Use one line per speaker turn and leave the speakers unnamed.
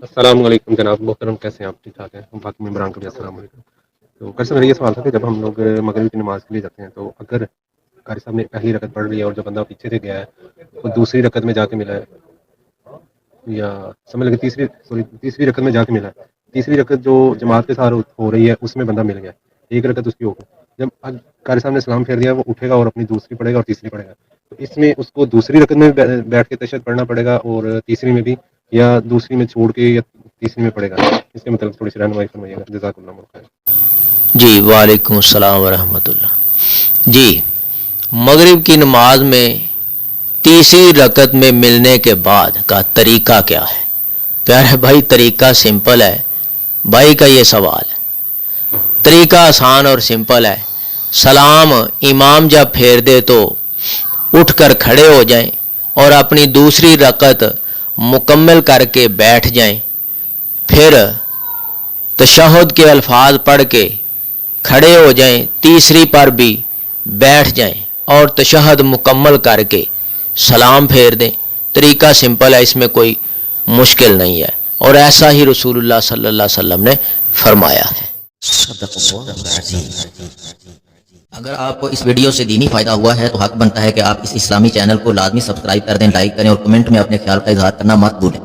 السلام علیکم جناب محترم، کیسے ہیں آپ؟ ٹھیک ٹھاک ہیں؟ باقی ممبران کو بھی السلام علیکم۔ تو قاری صاحب میرا یہ سوال تھا کہ جب ہم لوگ مغرب کی نماز کے لیے جاتے ہیں تو اگر قاری صاحب نے پہلی رکعت پڑھ لی ہے اور جو بندہ پیچھے سے گیا ہے وہ دوسری رکعت میں جا کے ملا ہے، یا سمجھ لگے تیسری رکعت میں جا کے ملا ہے، تیسری رکعت جو جماعت کے ساتھ ہو رہی ہے اس میں بندہ مل گیا، ایک رکعت اس کی ہو گئی، جب قاری صاحب نے سلام پھیر دیا وہ اٹھے گا اور اپنی دوسری پڑھے گا اور تیسری پڑھے گا، تو اس میں اس کو دوسری رکعت میں بیٹھ کے تشہد پڑھنا پڑے گا اور تیسری میں بھی، یا دوسری میں چھوڑ کے یا تیسری میں پڑے گا؟ اس کے مطلب تھوڑی سی رہنمائی فرمائیے گا، جزاک اللہ خیر۔
جی وعلیکم السلام ورحمۃ اللہ۔ جی مغرب کی نماز میں تیسری رکعت میں ملنے کے بعد کا طریقہ کیا ہے؟ پیارے بھائی طریقہ سمپل ہے، بھائی کا یہ سوال ہے، طریقہ آسان اور سمپل ہے۔ سلام امام جب پھیر دے تو اٹھ کر کھڑے ہو جائیں اور اپنی دوسری رکعت مکمل کر کے بیٹھ جائیں، پھر تشہد کے الفاظ پڑھ کے کھڑے ہو جائیں، تیسری پر بھی بیٹھ جائیں اور تشہد مکمل کر کے سلام پھیر دیں۔ طریقہ سمپل ہے، اس میں کوئی مشکل نہیں ہے، اور ایسا ہی رسول اللہ صلی اللہ علیہ وسلم نے فرمایا ہے۔
صدق اللہ العظیم۔ اگر آپ کو اس ویڈیو سے دینی فائدہ ہوا ہے تو حق بنتا ہے کہ آپ اس اسلامی چینل کو لازمی سبسکرائب کر دیں، لائک کریں اور کمنٹ میں اپنے خیال کا اظہار کرنا مت بھولیں۔